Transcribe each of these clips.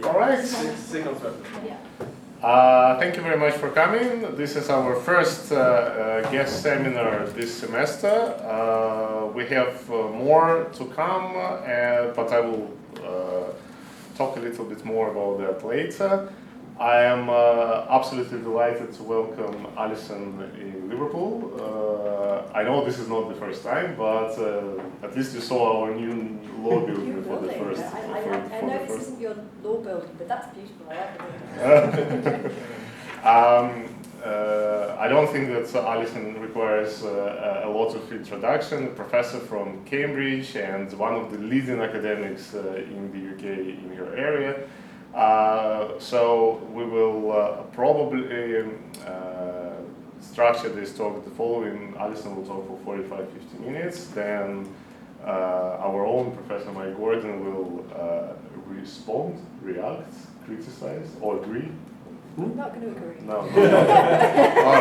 All right. Thank you very much for coming. This is our first guest seminar this semester. We have more to come, but I will talk a little bit more about that later. I am absolutely delighted to welcome Alison in Liverpool. I know this is not the first time, but at least you saw our new law building for the first time. I know this isn't your law building, but that's beautiful. I like it. I don't think that Alison requires a lot of introduction. A professor from Cambridge and one of the leading academics in the UK in your area. So we will probably structure this talk the following. Alison will talk for 45-50 minutes. Then our own Professor Mike Gordon will respond, react, criticize, or agree. I'm not going to agree. No. All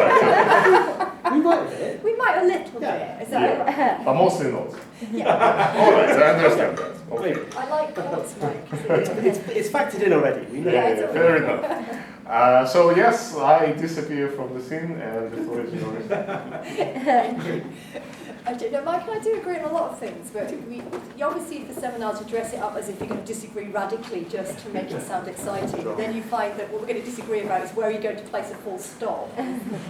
right. We might a bit. We might a little bit. Is that But mostly not. Yeah. All right, I understand that. Okay. I like thoughts, Mike. It's factored in already. We know. Yeah, fair enough. So yes, I disappear from the scene, and the floor is yours. Mike and I do agree on a lot of things, but you obviously for seminars you dress it up as if you're going to disagree radically just to make it sound exciting. But then you find that what we're going to disagree about is where you're going to place a full stop.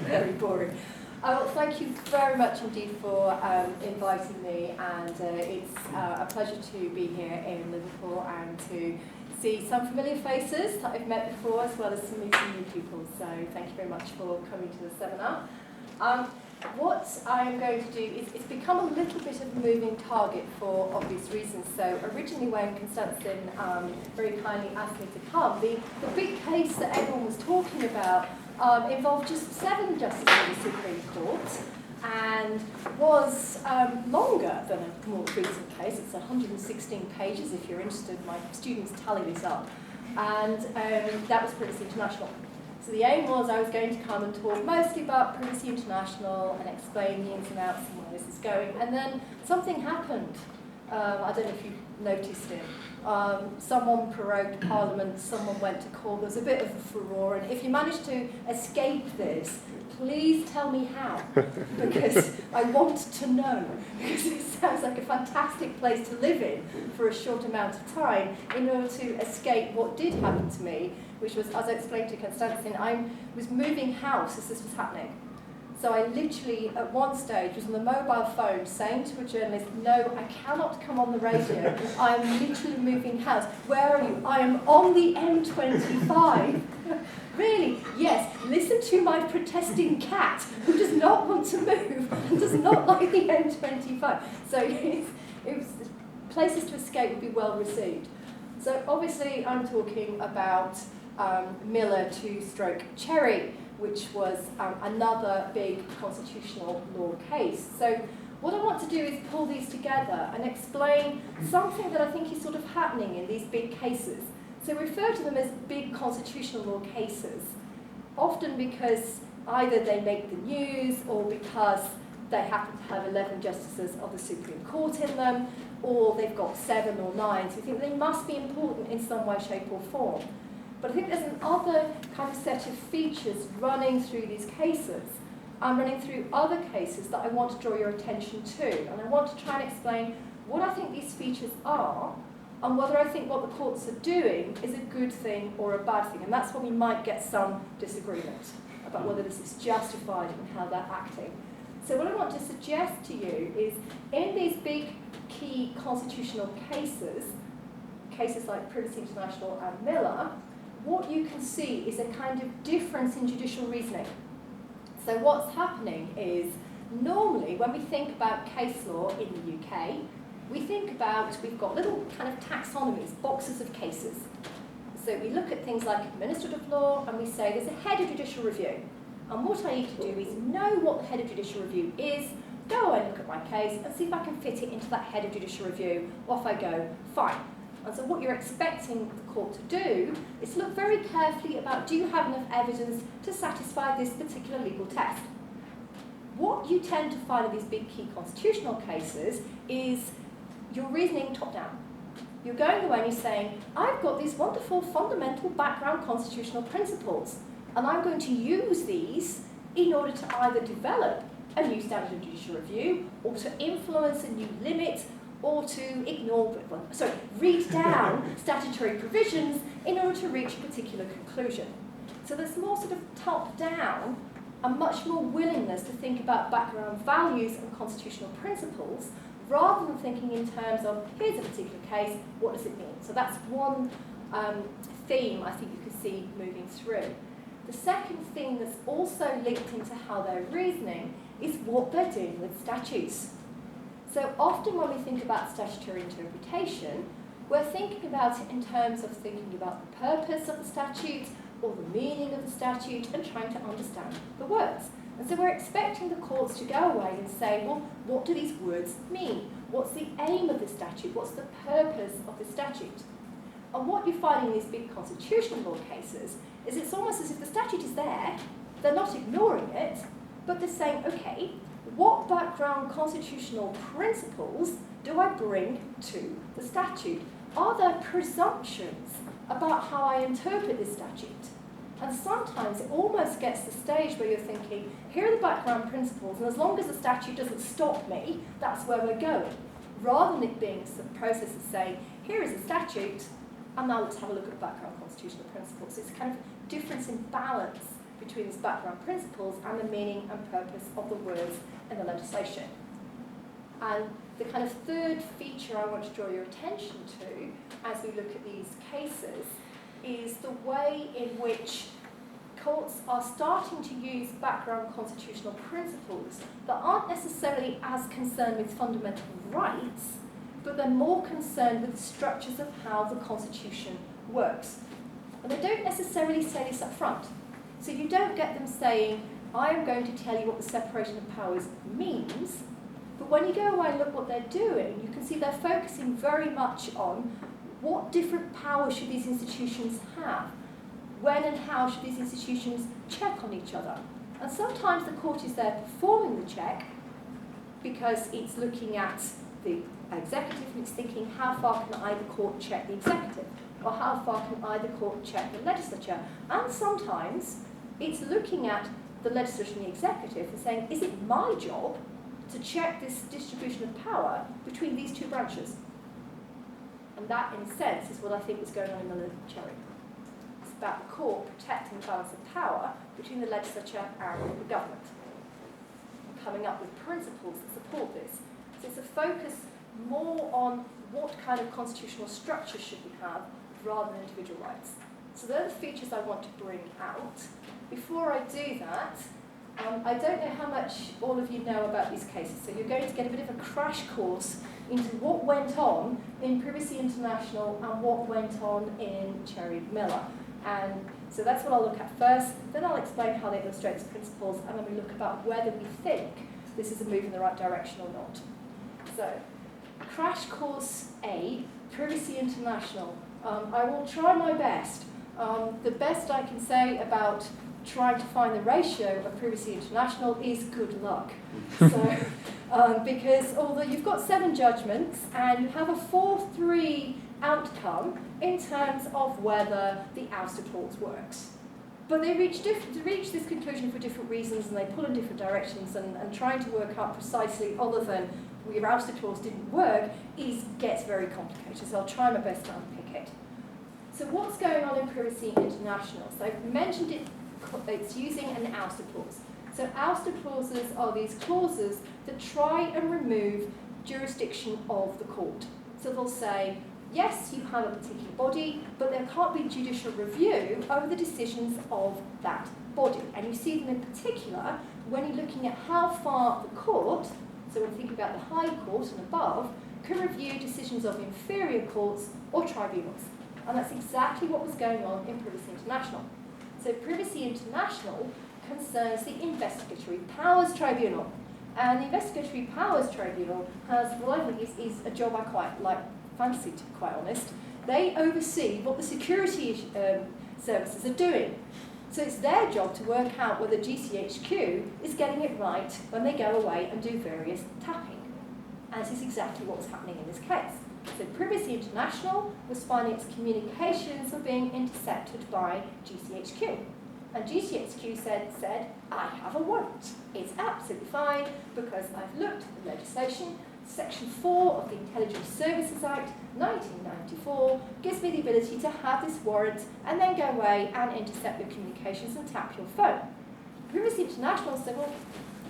Very boring. Well, thank you very much indeed for inviting me, and it's a pleasure to be here in Liverpool and to see some familiar faces that I've met before, as well as some new people. So thank you very much for coming to the seminar. What I'm going to do is, it's become a little bit of a moving target for obvious reasons. So originally when Konstantin very kindly asked me to come, the big case that everyone was talking about involved just 7 justices of the Supreme Court and was longer than a more recent case. It's 116 pages if you're interested. My students tally this up. And that was Privacy International. So the aim was I was going to come and talk mostly about Privacy International and explain the ins and outs and where this is going. And then something happened. I don't know if you noticed it. Someone prorogued Parliament, someone went to court. There was a bit of a furore. And if you manage to escape this, please tell me how, because I want to know. Because it sounds like a fantastic place to live in for a short amount of time in order to escape what did happen to me, which was, as I explained to Konstantin, I was moving house as this was happening. So I literally, at one stage, was on the mobile phone saying to a journalist, no, I cannot come on the radio. I am literally moving house. Where are you? I am on the M25. Really? Yes. Listen to my protesting cat, who does not want to move and does not like the M25. So it was places to escape would be well received. So obviously I'm talking about Miller 2/Cherry, which was another big constitutional law case. So what I want to do is pull these together and explain something that I think is sort of happening in these big cases. So refer to them as big constitutional law cases, often because either they make the news or because they happen to have 11 justices of the Supreme Court in them, or they've got 7 or 9, so you think they must be important in some way, shape or form. But I think there's another kind of set of features running through these cases. I'm running through other cases that I want to draw your attention to, and I want to try and explain what I think these features are and whether I think what the courts are doing is a good thing or a bad thing. And that's when we might get some disagreement about whether this is justified and how they're acting. So what I want to suggest to you is in these big key constitutional cases, cases like Privacy International and Miller, what you can see is a kind of difference in judicial reasoning. So what's happening is normally when we think about case law in the UK, we think about, we've got little kind of taxonomies, boxes of cases. So we look at things like administrative law and we say there's a head of judicial review. And what I need to do is know what the head of judicial review is, go and look at my case and see if I can fit it into that head of judicial review. Off I go, fine. And so what you're expecting the court to do is to look very carefully about, do you have enough evidence to satisfy this particular legal test? What you tend to find in these big key constitutional cases is your reasoning top down. You're going away and you're saying, I've got these wonderful fundamental background constitutional principles, and I'm going to use these in order to either develop a new standard of judicial review, or to influence a new limit, or to read down statutory provisions in order to reach a particular conclusion. So there's more sort of top-down and much more willingness to think about background values and constitutional principles, rather than thinking in terms of, here's a particular case, what does it mean? So that's one theme I think you can see moving through. The second thing that's also linked into how they're reasoning is what they're doing with statutes. So often when we think about statutory interpretation, we're thinking about it in terms of thinking about the purpose of the statute or the meaning of the statute and trying to understand the words. And so we're expecting the courts to go away and say, well, what do these words mean? What's the aim of the statute? What's the purpose of the statute? And what you find in these big constitutional law cases is it's almost as if the statute is there, they're not ignoring it, but they're saying, okay, what background constitutional principles do I bring to the statute? Are there presumptions about how I interpret this statute? And sometimes it almost gets to the stage where you're thinking, here are the background principles, and as long as the statute doesn't stop me, that's where we're going. Rather than it being a process of saying, here is a statute, and now let's have a look at the background constitutional principles. It's kind of difference in balance between these background principles and the meaning and purpose of the words in the legislation. And the kind of third feature I want to draw your attention to as we look at these cases is the way in which courts are starting to use background constitutional principles that aren't necessarily as concerned with fundamental rights, but they're more concerned with the structures of how the Constitution works. And they don't necessarily say this up front. So you don't get them saying, I am going to tell you what the separation of powers means, but when you go away and look what they're doing, you can see they're focusing very much on what different powers should these institutions have? When and how should these institutions check on each other? And sometimes the court is there performing the check because it's looking at the executive and it's thinking, how far can I, the court, check the executive? Or how far can I, the court, check the legislature? And sometimes it's looking at the legislature and the executive and saying, is it my job to check this distribution of power between these two branches? And that, in a sense, is what I think was going on in the legislature. It's about the court protecting the balance of power between the legislature and the government, and coming up with principles that support this. So it's a focus more on what kind of constitutional structure should we have rather than individual rights. So they're the features I want to bring out. Before I do that, I don't know how much all of you know about these cases, so you're going to get a bit of a crash course into what went on in Privacy International and what went on in Cherry Miller. And so that's what I'll look at first, then I'll explain how they illustrate the principles, and then we look about whether we think this is a move in the right direction or not. So, crash course A, Privacy International. I will try my best. The best I can say about trying to find the ratio of Privacy International is good luck. So, because although you've got 7 judgments and you have a 4-3 outcome in terms of whether the ouster clause works. But they reach this conclusion for different reasons and they pull in different directions, and trying to work out precisely other than your ouster clause didn't work gets very complicated. So I'll try my best to unpick it. So what's going on in Privacy International? So I've mentioned it's using an ouster clause. So ouster clauses are these clauses that try and remove jurisdiction of the court. So they'll say, yes, you have a particular body, but there can't be judicial review over the decisions of that body. And you see them in particular when you're looking at how far the court, so when you think about the High Court and above, can review decisions of inferior courts or tribunals. And that's exactly what was going on in Privacy International. So Privacy International concerns the Investigatory Powers Tribunal. And the Investigatory Powers Tribunal has, what I think is a job I quite fancy, to be quite honest. They oversee what the security services are doing. So it's their job to work out whether GCHQ is getting it right when they go away and do various tapping. And this is exactly what was happening in this case. So Privacy International was finding its communications were being intercepted by GCHQ. And GCHQ said, I have a warrant. It's absolutely fine because I've looked at the legislation. Section 4 of the Intelligence Services Act 1994 gives me the ability to have this warrant and then go away and intercept your communications and tap your phone. Privacy International said, well,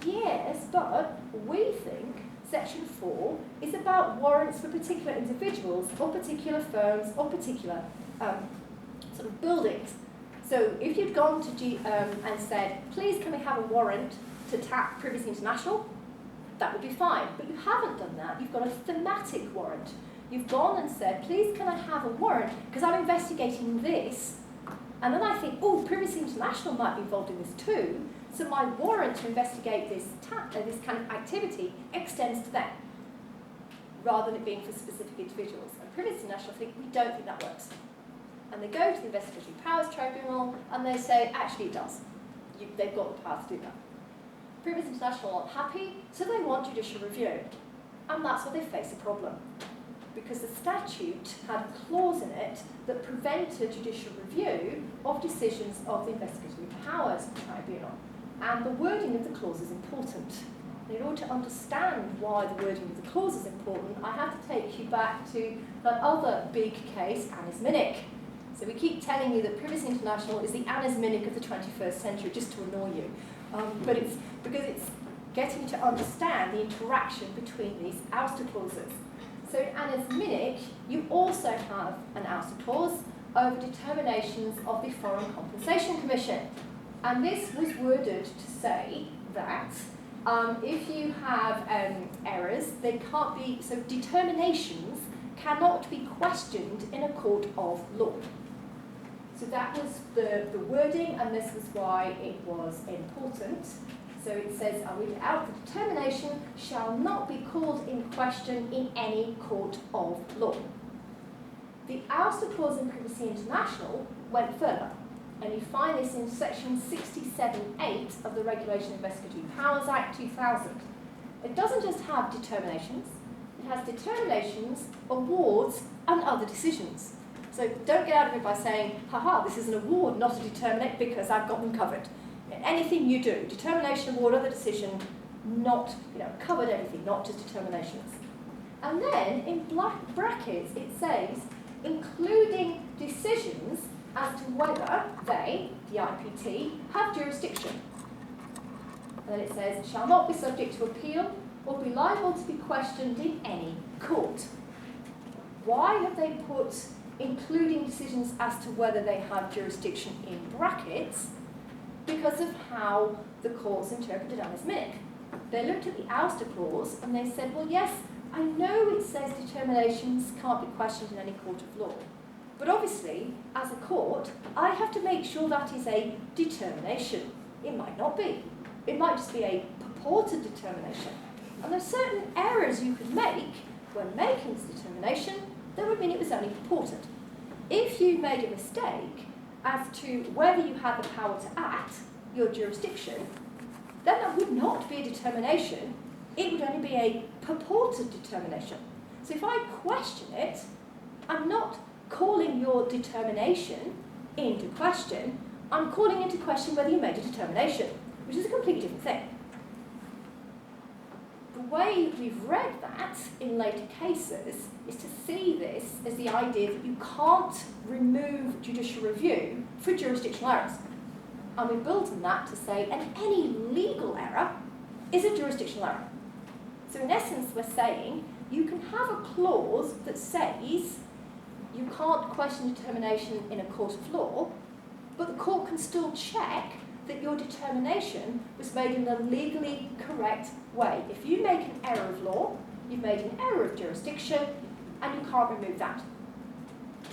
yes, but we think Section 4 is about warrants for particular individuals or particular firms or particular sort of buildings. So if you'd gone to and said, please can we have a warrant to tap Privacy International, that would be fine. But you haven't done that. You've got a thematic warrant. You've gone and said, please can I have a warrant because I'm investigating this. And then I think, oh, Privacy International might be involved in this too. So my warrant to investigate this kind of activity extends to them, rather than it being for specific individuals. And Privacy International think, we don't think that works. And they go to the Investigatory Powers Tribunal and they say, actually it does. They've got the power to do that. Privacy International aren't happy, so they want judicial review. And that's where they face a problem. Because the statute had a clause in it that prevented judicial review of decisions of the Investigatory Powers Tribunal. And the wording of the clause is important. And in order to understand why the wording of the clause is important, I have to take you back to that other big case, Anna's Minnick. So we keep telling you that Privacy International is the Anna's Minnick of the 21st century, just to annoy you. But it's because it's getting you to understand the interaction between these ouster clauses. So in Anna's Minnick, you also have an ouster clause over determinations of the Foreign Compensation Commission. And this was worded to say that if you have errors, they can't be, so determinations cannot be questioned in a court of law. So that was the wording, and this was why it was important. So it says, I'll read it out, the determination shall not be called in question in any court of law. The ouster clause in Privacy International went further, and you find this in section 67(8) of the Regulation of Investigatory Powers Act 2000. It doesn't just have determinations, it has determinations, awards, and other decisions. So don't get out of it by saying, haha, this is an award, not a determinate, because I've got them covered. Anything you do, determination, award, other decision, not, covered everything, not just determinations. And then in black brackets it says, including decisions as to whether they, the IPT, have jurisdiction. And then it says, shall not be subject to appeal or be liable to be questioned in any court. Why have they put including decisions as to whether they have jurisdiction in brackets? Because of how the courts interpreted Anna's Minnick. They looked at the ouster clause and they said, well, yes, I know it says determinations can't be questioned in any court of law. But obviously, as a court, I have to make sure that is a determination. It might not be. It might just be a purported determination. And there are certain errors you could make when making this determination that would mean it was only purported. If you made a mistake as to whether you had the power to act, your jurisdiction, then that would not be a determination. It would only be a purported determination. So if I question it, I'm not calling your determination into question, I'm calling into question whether you made a determination, which is a completely different thing. The way we've read that in later cases is to see this as the idea that you can't remove judicial review for jurisdictional errors. And we built on that to say, and any legal error is a jurisdictional error. So in essence, we're saying you can have a clause that says you can't question determination in a court of law, but the court can still check that your determination was made in a legally correct way. If you make an error of law, you've made an error of jurisdiction, and you can't remove that.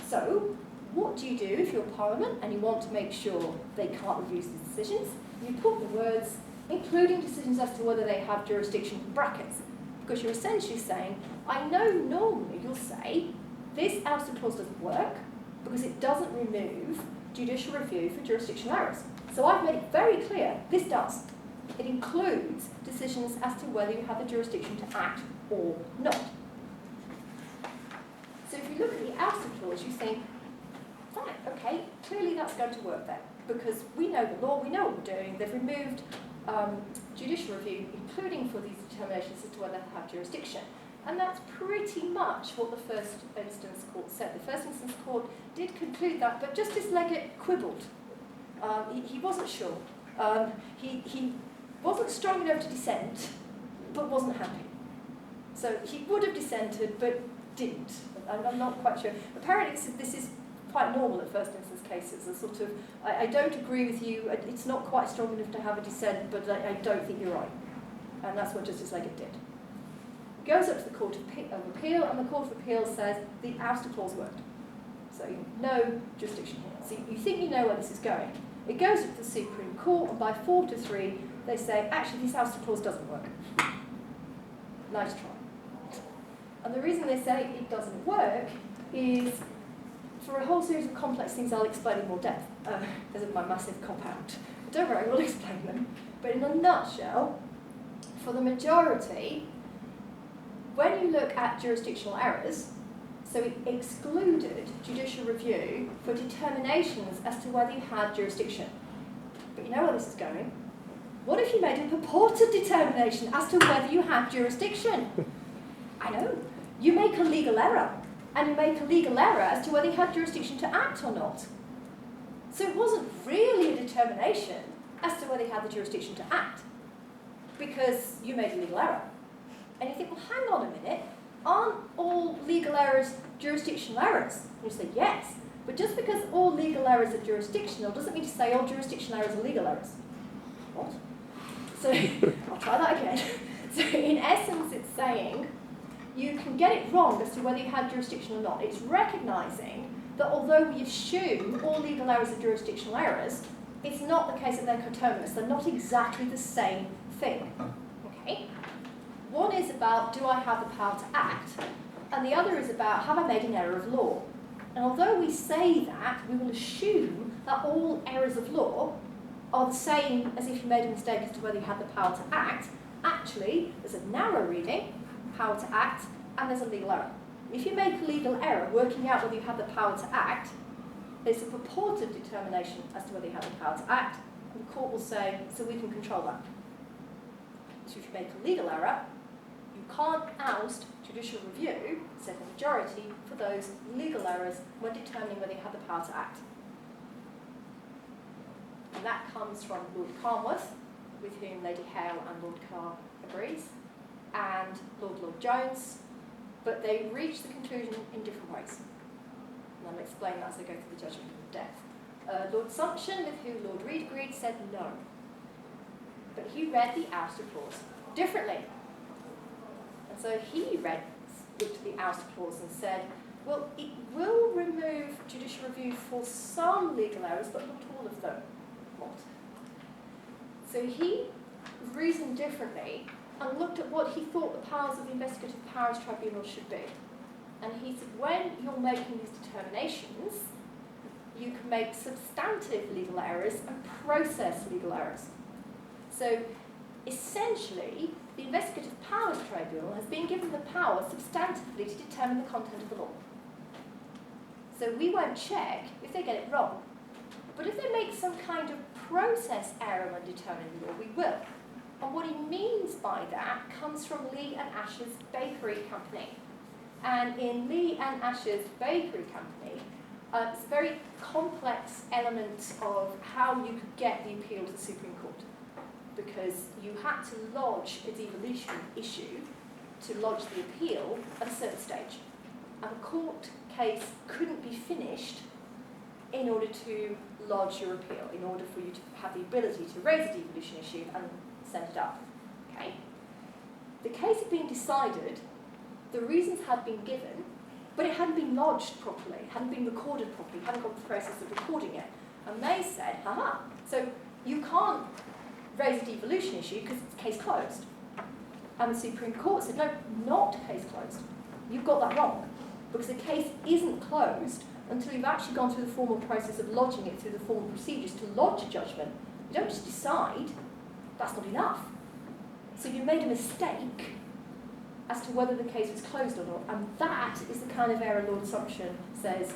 So, what do you do if you're Parliament and you want to make sure they can't review these decisions? You put the words, including decisions as to whether they have jurisdiction in brackets, because you're essentially saying, I know normally you'll say, this ouster clause doesn't work because it doesn't remove judicial review for jurisdictional errors. So I've made it very clear, this does. It includes decisions as to whether you have the jurisdiction to act or not. you look at the ouster clause, you think, right, okay, clearly that's going to work then, because we know the law, we know what we're doing. They've removed judicial review, including for these determinations as to whether they have jurisdiction. And that's pretty much what the first instance court said. The first instance court did conclude that, but Justice Leggett quibbled. He wasn't sure. He wasn't strong enough to dissent, but wasn't happy. So he would have dissented, but didn't. I'm not quite sure. Apparently this is quite normal at first instance cases. A sort of, I don't agree with you, it's not quite strong enough to have a dissent, but I don't think you're right. And that's what Justice Leggett did. Goes up to the Court of Appeal, and the Court of Appeal says the ouster clause worked. So no jurisdiction here. So you think you know where this is going. It goes up to the Supreme Court, and by 4-3, they say, actually, this ouster clause doesn't work. Nice try. And the reason they say it doesn't work is for a whole series of complex things I'll explain in more depth, as of my massive cop-out. Don't worry, I will explain them. But in a nutshell, for the majority, when you look at jurisdictional errors, so it excluded judicial review for determinations as to whether you had jurisdiction. But you know where this is going. What if you made a purported determination as to whether you had jurisdiction? I know. You make a legal error, and you make a legal error as to whether you had jurisdiction to act or not. So it wasn't really a determination as to whether you had the jurisdiction to act, because you made a legal error. And you think, well, hang on a minute, aren't all legal errors jurisdictional errors? And you say, yes, but just because all legal errors are jurisdictional doesn't mean to say all jurisdictional errors are legal errors. What? So, I'll try that again. So in essence, it's saying you can get it wrong as to whether you had jurisdiction or not. It's recognising that although we assume all legal errors are jurisdictional errors, it's not the case that they're coterminous. They're not exactly the same thing. Okay? One is about, do I have the power to act? And the other is about, have I made an error of law? And although we say that, we will assume that all errors of law are the same as if you made a mistake as to whether you had the power to act. Actually, there's a narrow reading, power to act, and there's a legal error. If you make a legal error working out whether you have the power to act, there's a purported determination as to whether you have the power to act, and the court will say, so we can control that. So if you make a legal error, you can't oust judicial review, said the majority, for those legal errors when determining whether you have the power to act. And that comes from Lord Carnworth, with whom Lady Hale and Lord Carr agrees, and Lord Jones, but they reach the conclusion in different ways. And I'll explain that as I go through the judgment of death. Lord Sumption, with whom Lord Reed agreed, said no. But he read the ouster clause differently. And so he looked at the ouster clause and said, well, it will remove judicial review for some legal errors, but not all of them. What? So he reasoned differently and looked at what he thought the powers of the Investigative Powers Tribunal should be. And he said, when you're making these determinations, you can make substantive legal errors and process legal errors. So essentially, the Investigative Powers Tribunal has been given the power substantively to determine the content of the law. So we won't check if they get it wrong. But if they make some kind of process error when determining the law, we will. And what he means by that comes from Lee and Asher's Bakery Company. And in Lee and Asher's Bakery Company, it's a very complex element of how you could get the appeal to the Supreme Court. Because you had to lodge a devolution issue to lodge the appeal at a certain stage. And a court case couldn't be finished in order to lodge your appeal, in order for you to have the ability to raise a devolution issue and send it up. Okay? The case had been decided, the reasons had been given, but it hadn't been lodged properly, it hadn't been recorded properly, it hadn't gone through the process of recording it. And they said, haha, so you can't raise a devolution issue because it's case closed. And the Supreme Court said, no, not case closed. You've got that wrong. Because the case isn't closed until you've actually gone through the formal process of lodging it through the formal procedures to lodge a judgment. You don't just decide, that's not enough. So you made a mistake as to whether the case was closed or not. And that is the kind of error Lord Sumption says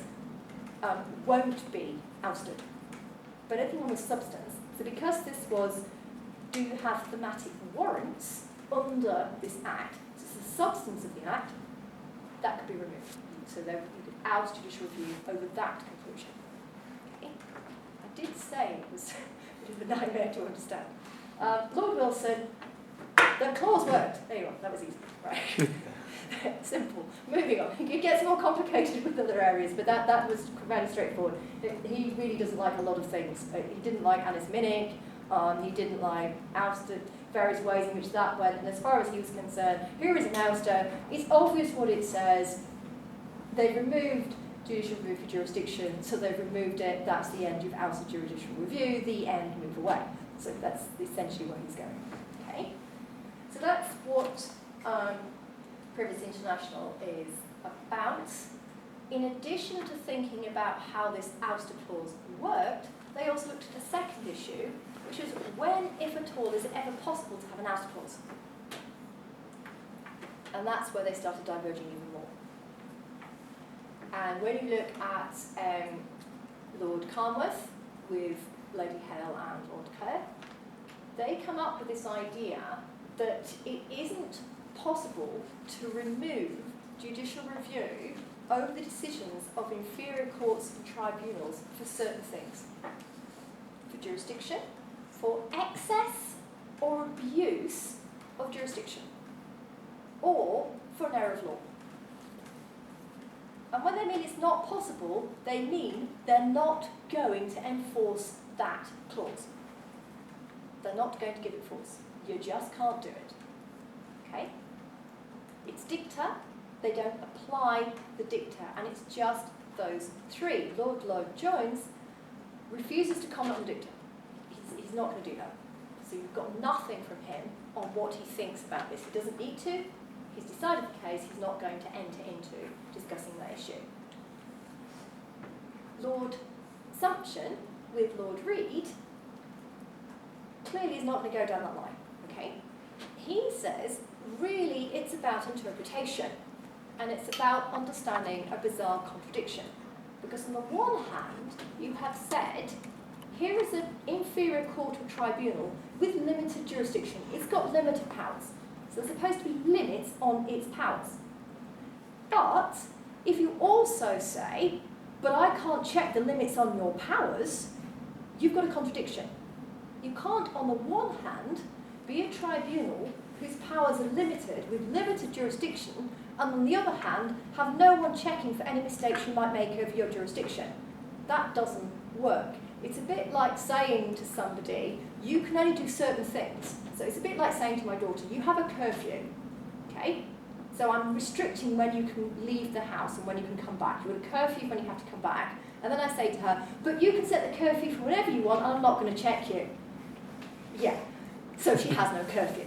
won't be ousted. But anything with substance. So because this was, do you have thematic warrants under this Act, so it's the substance of the Act, that could be removed. So there you could oust judicial review over that conclusion. Okay. I did say it was a bit of a nightmare to understand. Lord Wilson, the clause worked. There you are, that was easy. Right. Simple. Moving on. It gets more complicated with other areas, but that was very straightforward. He really doesn't like a lot of things. He didn't like Annis Minnick, he didn't like ousted, various ways in which that went, and as far as he was concerned, here is an ouster, it's obvious what it says, they've removed judicial review for jurisdiction, so they've removed it, that's the end, you've ousted judicial review, the end, move away. So that's essentially where he's going. Okay? So that's what Privacy International is about. In addition to thinking about how this ouster clause worked, they also looked at the second issue, which is when, if at all, is it ever possible to have an ouster clause? And that's where they started diverging even more. And when you look at Lord Carnworth with Lady Hale and Lord Clare, they come up with this idea that it isn't possible to remove judicial review over the decisions of inferior courts and tribunals for certain things. For jurisdiction, for excess or abuse of jurisdiction, or for an error of law. And when they mean it's not possible, they mean they're not going to enforce that clause. They're not going to give it force. You just can't do it. Okay? It's dicta, they don't apply the dicta, and it's just those three. Lord Lloyd Jones refuses to comment on dicta. He's not going to do that. So you've got nothing from him on what he thinks about this. He doesn't need to. He's decided the case. He's not going to enter into discussing that issue. Lord Sumption, with Lord Reid, clearly is not going to go down that line. Okay? He says, really, it's about interpretation, and it's about understanding a bizarre contradiction. Because on the one hand, you have said, here is an inferior court or tribunal with limited jurisdiction. It's got limited powers. So there's supposed to be limits on its powers. But if you also say, but I can't check the limits on your powers, you've got a contradiction. You can't, on the one hand, be a tribunal whose powers are limited with limited jurisdiction, and on the other hand, have no one checking for any mistakes you might make over your jurisdiction. That doesn't work. It's a bit like saying to somebody, you can only do certain things. So it's a bit like saying to my daughter, you have a curfew, okay? So I'm restricting when you can leave the house and when you can come back. You have a curfew when you have to come back. And then I say to her, but you can set the curfew for whenever you want, and I'm not going to check you. Yeah, so she has no curfew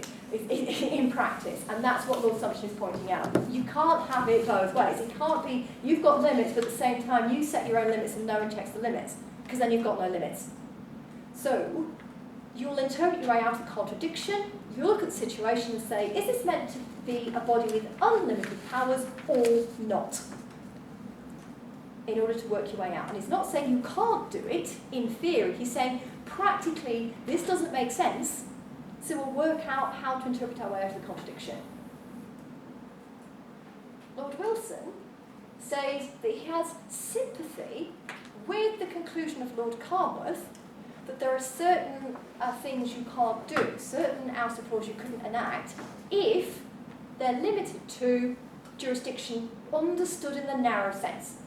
in practice, and that's what Lord Sumption is pointing out. You can't have it both ways. It can't be, you've got limits, but at the same time you set your own limits and no one checks the limits, because then you've got no limits. So you'll interpret your way out of contradiction, you'll look at the situation and say, is this meant to be a body with unlimited powers or not? In order to work your way out. And he's not saying you can't do it, in theory, he's saying practically this doesn't make sense, so we'll work out how to interpret our way out of the contradiction. Lord Wilson says that he has sympathy with the conclusion of Lord Carnworth that there are certain things you can't do, certain ouster clauses you couldn't enact, if they're limited to jurisdiction understood in the narrow sense.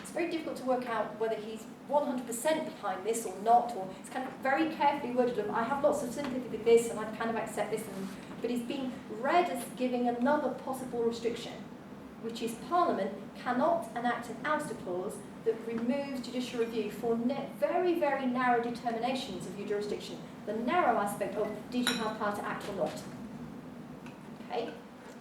It's very difficult to work out whether he's 100% behind this or not, or it's kind of very carefully worded of, I have lots of sympathy with this and I kind of accept this, but he's being read as giving another possible restriction, which is Parliament cannot enact an ouster clause that removes judicial review for very, very narrow determinations of your jurisdiction. The narrow aspect of, did you have power to act or not? Okay,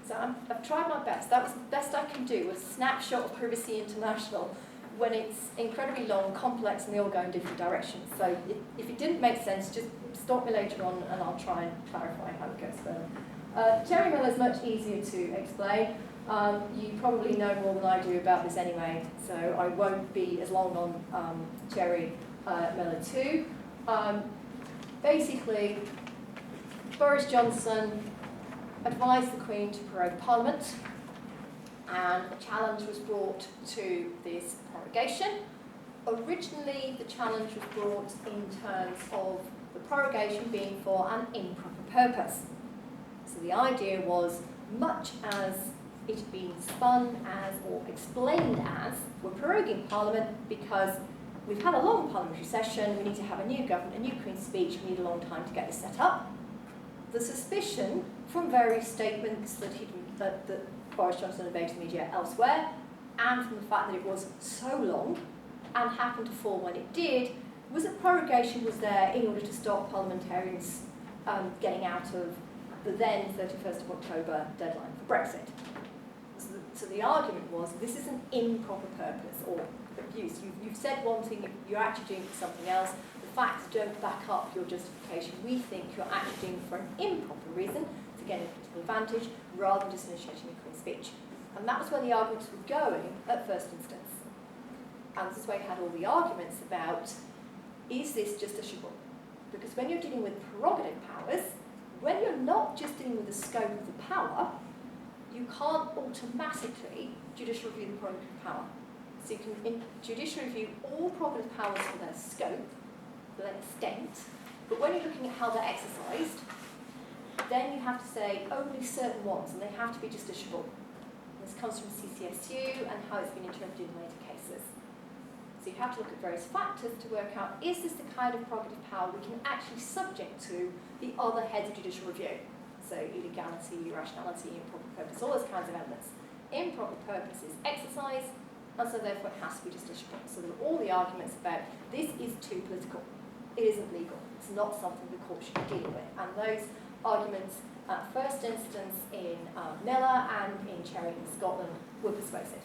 so I've tried my best. That was the best I can do, a snapshot of Privacy International, when it's incredibly long, complex, and they all go in different directions. So if it didn't make sense, just stop me later on and I'll try and clarify how it goes further. Cherry Miller is much easier to explain. You probably know more than I do about this anyway, so I won't be as long on Cherry Miller 2. Basically, Boris Johnson advised the Queen to prorogue Parliament, and a challenge was brought to this prorogation. Originally, the challenge was brought in terms of the prorogation being for an improper purpose. So the idea was, much as it had been spun as or explained as, we're proroguing Parliament because we've had a long parliamentary session, we need to have a new government, a new Queen's speech, we need a long time to get this set up. The suspicion from various statements that Boris Johnson had made to the media elsewhere, and from the fact that it was so long and happened to fall when it did, was that prorogation was there in order to stop parliamentarians getting out of the then 31st of October deadline for Brexit. So the argument was, this is an improper purpose or abuse. You've said one thing, you're actually doing something else. The facts don't back up your justification. We think you're actually doing it for an improper reason, to gain a political advantage, rather than just initiating a Queen's speech. And that was where the arguments were going at first instance. And this is where you had all the arguments about, is this justiciable? Because when you're dealing with prerogative powers, when you're not just dealing with the scope of the power, you can't automatically judicial review the prerogative power. So you can judicial review all prerogative powers for their scope, for their extent, but when you're looking at how they're exercised, then you have to say only certain ones, and they have to be justiciable. This comes from CCSU and how it's been interpreted in later cases. So you have to look at various factors to work out, is this the kind of prerogative power we can actually subject to the other heads of judicial review? So illegality, irrationality, improper purpose, all those kinds of elements. Improper purpose is exercise, and so therefore it has to be justiciable. So there are all the arguments about this is too political, it isn't legal, it's not something the court should be dealing with. And those arguments at first instance in Miller and in Cherry in Scotland were persuasive.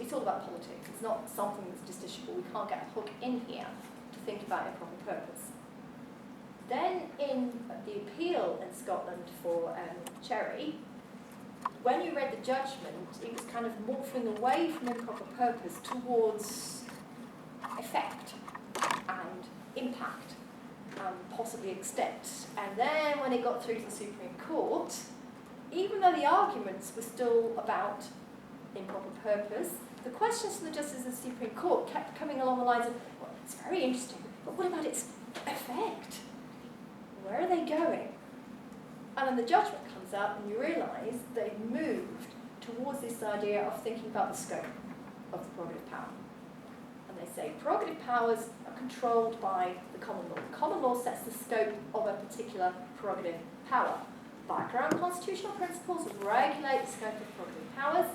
It's all about politics. It's not something that's justiciable. We can't get a hook in here to think about improper purpose. Then in the appeal in Scotland for Cherry, when you read the judgment, it was kind of morphing away from improper purpose towards effect and impact and possibly extent. And then when it got through to the Supreme Court, even though the arguments were still about improper purpose, the questions from the justices of the Supreme Court kept coming along the lines of, well, it's very interesting, but what about its effect? Where are they going? And then the judgment comes out and you realise they've moved towards this idea of thinking about the scope of the prerogative power. And they say prerogative powers are controlled by the common law. The common law sets the scope of a particular prerogative power. Background constitutional principles regulate the scope of prerogative powers.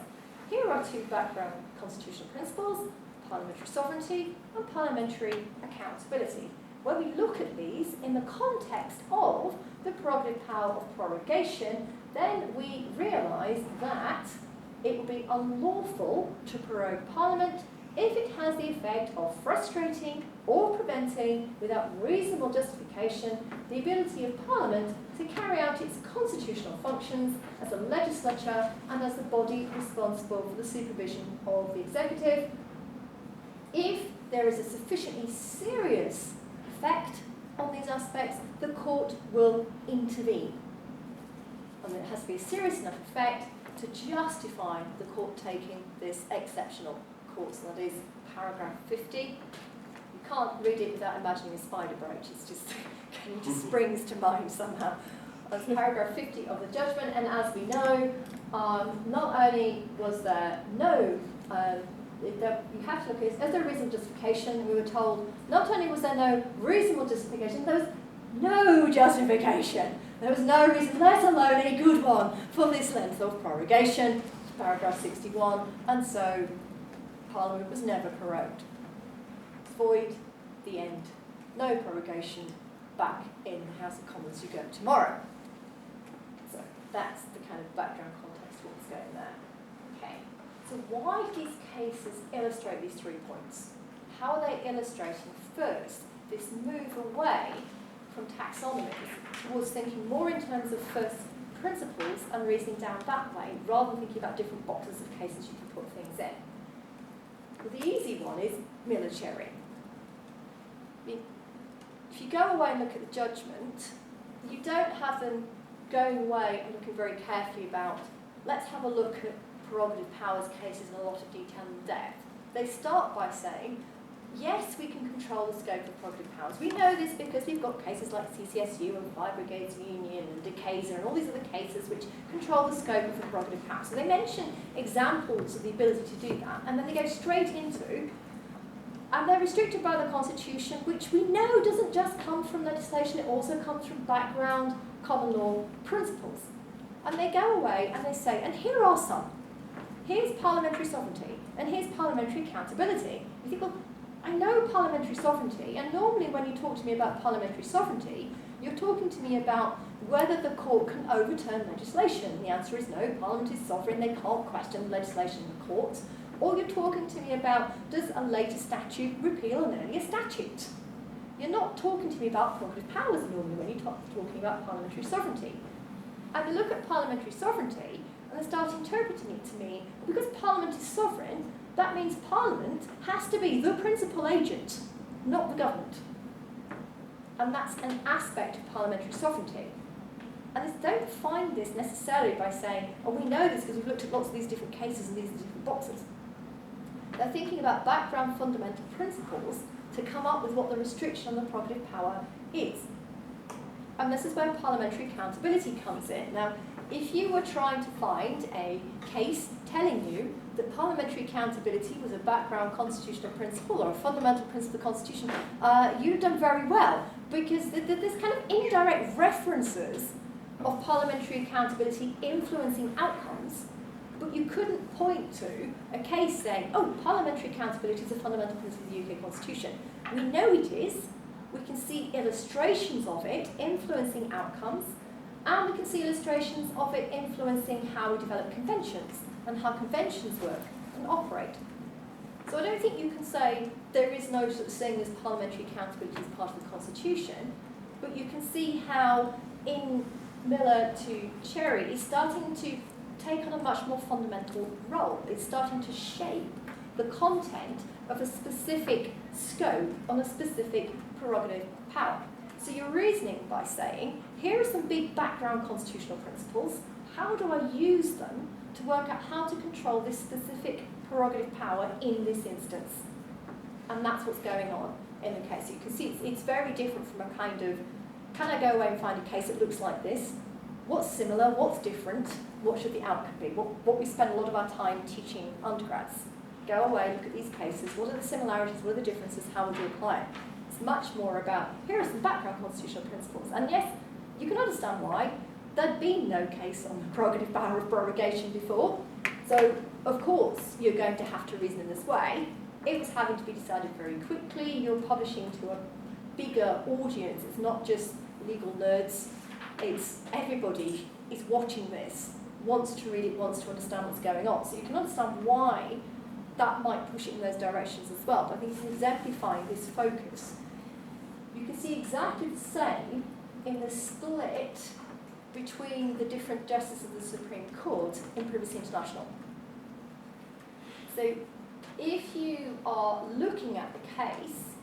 Here are two background constitutional principles: parliamentary sovereignty and parliamentary accountability. When we look at these in the context of the prerogative power of prorogation, then we realise that it will be unlawful to prorogue Parliament if it has the effect of frustrating or preventing, without reasonable justification, the ability of Parliament to carry out its constitutional functions as a legislature and as the body responsible for the supervision of the executive, if there is a sufficiently serious effect on these aspects, the court will intervene. And it has to be a serious enough effect to justify the court taking this exceptional course. And that is paragraph 50. You can't read it without imagining a spider brooch. It's just, it just springs to mind somehow. That's paragraph 50 of the judgment, and as we know, not only was there no you have to look at it as a reasonable justification. We were told not only was there no reasonable justification, there was no justification. There was no reason, let alone a good one, for this length of prorogation, paragraph 61, and so Parliament was never prorogued. Void, the end. No prorogation, back in the House of Commons you go tomorrow. So that's the kind of background context of what's going there. Okay. So why do these cases illustrate these 3 points? How are they illustrating, first, this move away from taxonomy towards thinking more in terms of first principles and reasoning down that way, rather than thinking about different boxes of cases you can put things in. Well, the easy one is Miller-Cherry. I mean, if you go away and look at the judgment, you don't have them going away and looking very carefully about, let's have a look at prerogative powers cases in a lot of detail and depth. They start by saying, yes, we can control the scope of prerogative powers. We know this because we've got cases like CCSU and Fire Brigades Union and Decatur and all these other cases which control the scope of the prerogative powers. So they mention examples of the ability to do that, and then they go straight into, and they're restricted by the Constitution, which we know doesn't just come from legislation, it also comes from background common law principles. And they go away and they say, and here are some. Here's parliamentary sovereignty, and here's parliamentary accountability. You think, well, I know parliamentary sovereignty, and normally when you talk to me about parliamentary sovereignty, you're talking to me about whether the court can overturn legislation. And the answer is no, Parliament is sovereign, they can't question legislation in the courts. Or you're talking to me about, does a later statute repeal an earlier statute? You're not talking to me about prerogative powers normally when you're talking about parliamentary sovereignty. And you look at parliamentary sovereignty, and they start interpreting it to me, because Parliament is sovereign, that means Parliament has to be the principal agent, not the government. And that's an aspect of parliamentary sovereignty. And they don't find this necessarily by saying, oh, we know this because we've looked at lots of these different cases and these different boxes. They're thinking about background fundamental principles to come up with what the restriction on the prerogative power is. And this is where parliamentary accountability comes in. Now, if you were trying to find a case telling you that parliamentary accountability was a background constitutional principle or a fundamental principle of the Constitution, you've done very well, because there's kind of indirect references of parliamentary accountability influencing outcomes, but you couldn't point to a case saying, oh, parliamentary accountability is a fundamental principle of the UK Constitution. We know it is. We can see illustrations of it influencing outcomes, and we can see illustrations of it influencing how we develop conventions and how conventions work and operate. So I don't think you can say there is no such thing as parliamentary accountability as part of the Constitution, but you can see how in Miller to Cherry is starting to take on a much more fundamental role. It's starting to shape the content of a specific scope on a specific prerogative power. So you're reasoning by saying, here are some big background constitutional principles, how do I use them to work out how to control this specific prerogative power in this instance? And that's what's going on in the case. So you can see it's very different from a kind of, can I go away and find a case that looks like this? What's similar, what's different, what should the outcome be? What we spend a lot of our time teaching undergrads. Go away, look at these cases, what are the similarities, what are the differences, how would you apply it? It's much more about, here are some background constitutional principles. And yes, you can understand why. There'd been no case on the prerogative power of prorogation before. So, of course, you're going to have to reason in this way. It was having to be decided very quickly. You're publishing to a bigger audience. It's not just legal nerds. It's everybody is watching this, wants to read it, wants to understand what's going on. So you can understand why that might push it in those directions as well. But I think it's exemplifying this focus. You can see exactly the same in the split between the different justices of the Supreme Court in Privacy International. So if you are looking at the case,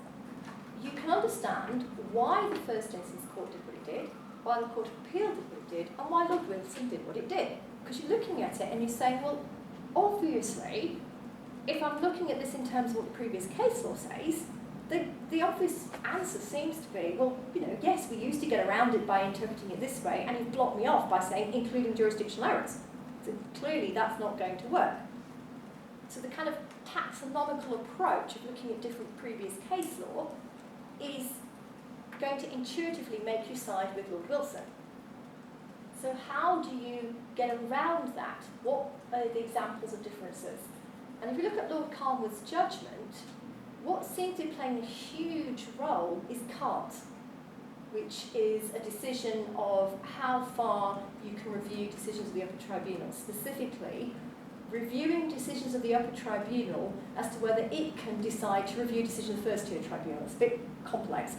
you can understand why the first instance court did what it did, why the Court of Appeal did what it did, and why Lord Wilson did what it did. Because you're looking at it and you're saying, well, obviously, if I'm looking at this in terms of what the previous case law says, the obvious answer seems to be, well, yes, we used to get around it by interpreting it this way, and you've blocked me off by saying including jurisdictional errors. So clearly that's not going to work. So the kind of taxonomical approach of looking at different previous case law is going to intuitively make you side with Lord Wilson. So how do you get around that? What are the examples of differences? And if you look at Lord Carnwath's judgment, what seems to be playing a huge role is CART, which is a decision of how far you can review decisions of the upper tribunal, specifically reviewing decisions of the upper tribunal as to whether it can decide to review decisions of the first tier tribunal. It's a bit complex.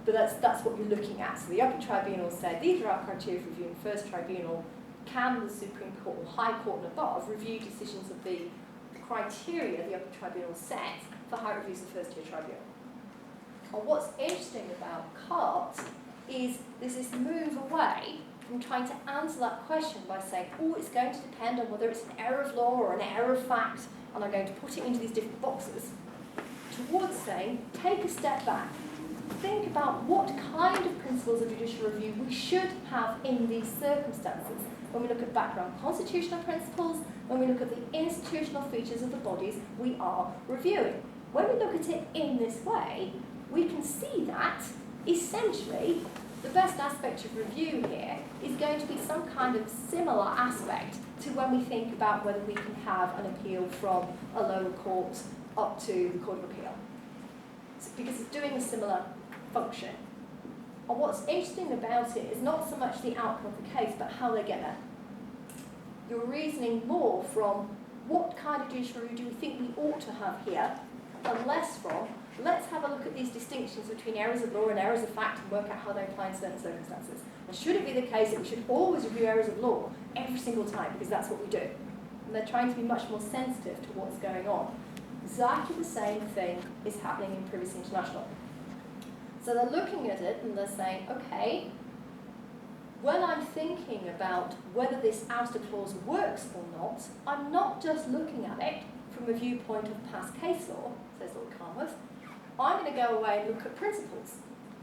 but that's what you're looking at. So the upper tribunal said, these are our criteria for reviewing first tribunal. Can the Supreme Court or High Court and above review decisions of the criteria the upper tribunal set for how it reviews the first tier tribunal? And what's interesting about CART is there's this move away from trying to answer that question by saying, oh, it's going to depend on whether it's an error of law or an error of fact, and I'm going to put it into these different boxes, towards saying, take a step back. Think about what kind of principles of judicial review we should have in these circumstances. When we look at background constitutional principles, when we look at the institutional features of the bodies we are reviewing. When we look at it in this way, we can see that, essentially, the best aspect of review here is going to be some kind of similar aspect to when we think about whether we can have an appeal from a lower court up to the Court of Appeal. So, because it's doing a similar function. And what's interesting about it is not so much the outcome of the case, but how they get there. You're reasoning more from what kind of judicial review do we think we ought to have here, and less from, let's have a look at these distinctions between errors of law and errors of fact and work out how they apply in certain circumstances. And should it be the case that we should always review errors of law every single time, because that's what we do? And they're trying to be much more sensitive to what's going on. Exactly the same thing is happening in Privacy International. So they're looking at it and they're saying, okay, when I'm thinking about whether this ouster clause works or not, I'm not just looking at it from a viewpoint of past case law, says Lord Carnworth. I'm going to go away and look at principles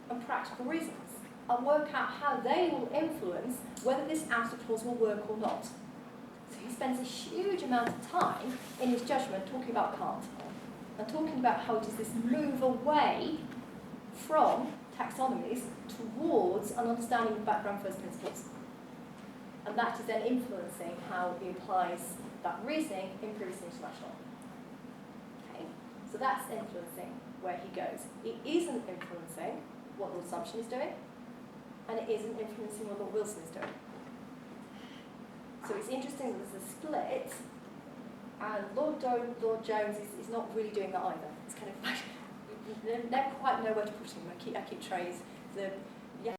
and practical reasons and work out how they will influence whether this ouster clause will work or not. So he spends a huge amount of time in his judgment talking about Kant and talking about how it is this move away from taxonomies towards an understanding of background first principles. And that is then influencing how he applies that reasoning in Privacy International. Okay, so that's influencing where he goes. It isn't influencing what Lord Sumption is doing, and it isn't influencing what Lord Wilson is doing. So it's interesting that there's a split, and Lord Jones is not really doing that either. It's kind of like, you never quite know where to put him. I keep trying. The